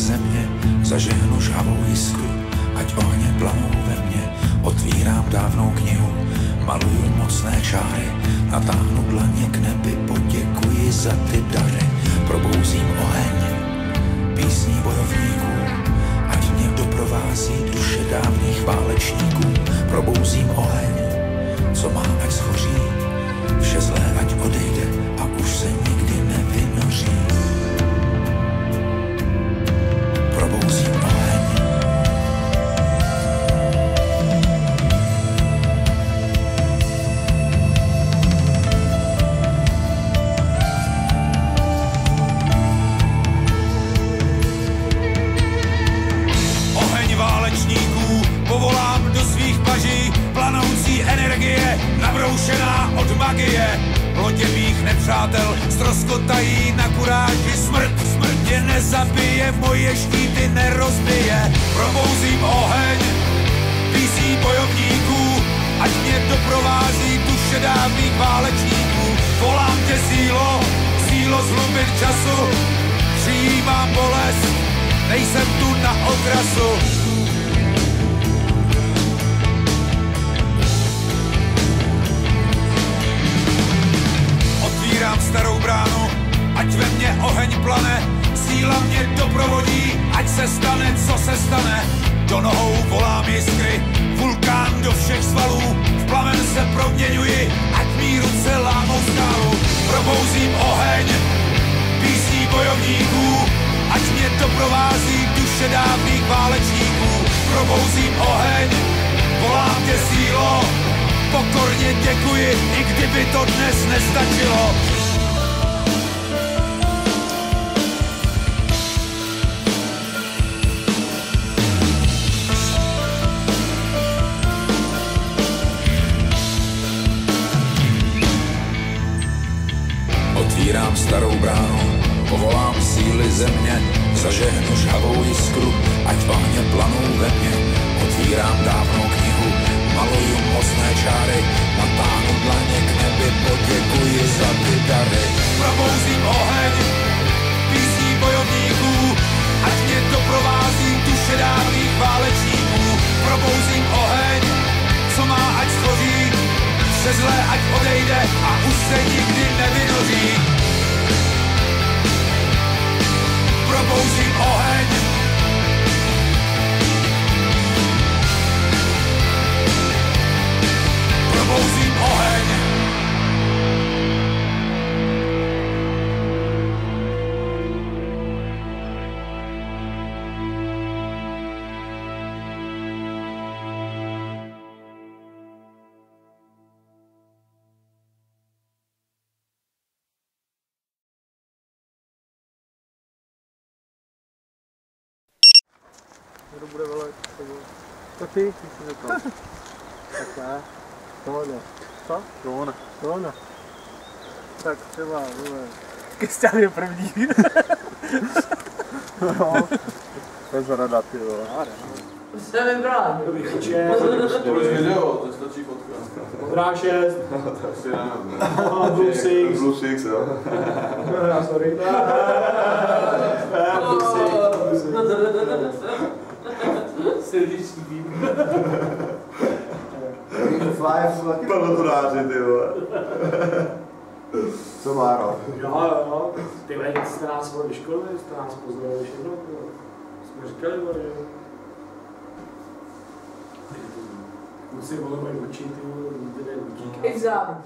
země, zažehnu žhavou jiskru, ať ohně planou ve mně. Otvírám dávnou knihu, maluju mocné čáry, natáhnu dlaně k nebi, poděkuji za ty dary. Probouzím oheň písní bojovníků, ať mě doprovází duše dávných válečníků. Probouzím oheň, co má, ať schoří, vše zlé ať odejde a už se nikdy nevynoří. Probouzím oheň. Oheň válečníků povolám do svých paží, planoucí energie nabroušená od magie. Lodě mých nepřátel ztroskotají na kuráži. Smrt je nezabije, moje štíty nerozbije. Probouzím oheň písní bojovníků, ať mě doprovází duše dávných válečníků. Volám tě sílo zhlubin času, přijímám bolest, nejsem tu na okrasu. Otvírám starou bránu, ať ve mně oheň plane, síla mě doprovodí, ať se stane, co se stane. Do nohou volám jiskry, vulkán do všech svalů, v plamen se proměňuji, ať mý ruce lámou skálu. Probouzím oheň písní bojovníků, ať mě doprovází duše dávných válečníků. Probouzím oheň, volám tě sílo, pokorně děkuji, i kdyby to dnes nestačilo. Otvírám starou bránu, povolám síly země, zažehnu žhavou jiskru, ať ohně planou ve mně. Otvírám dávnou knihu, maluju mocné čáry, natáhnu dlaně k nebi, poděkuji za ty dary. Probouzím oheň písní bojovníků, ať mě doprovází duše dávných válečníků. Probouzím oheň, co má, ať schoří, vše zlé ať odejde a už se nikdy nevynoří. Probouzím oheň. Probouzím oheň. Kdo bude velet? To ty jsi řekl. Takhle. Tohle. Co? Tohle. Tak třeba, vole. Kristián je první. No. To je zarada, ty vole. Jste vybral. Dobrý chodče. Tohle video, to stačí fotka. Modrá 6. Tak si já Blue 6. Blue 6, jo. Sorry. Silniční vím. Pelotonáři, ty vole. Co má rok? Jo. Ty vole, jste nás vyškolili, jste nás pozdravili všechno. Jsme říkali, že... Kluci vole mají oči, ty vole, Examen.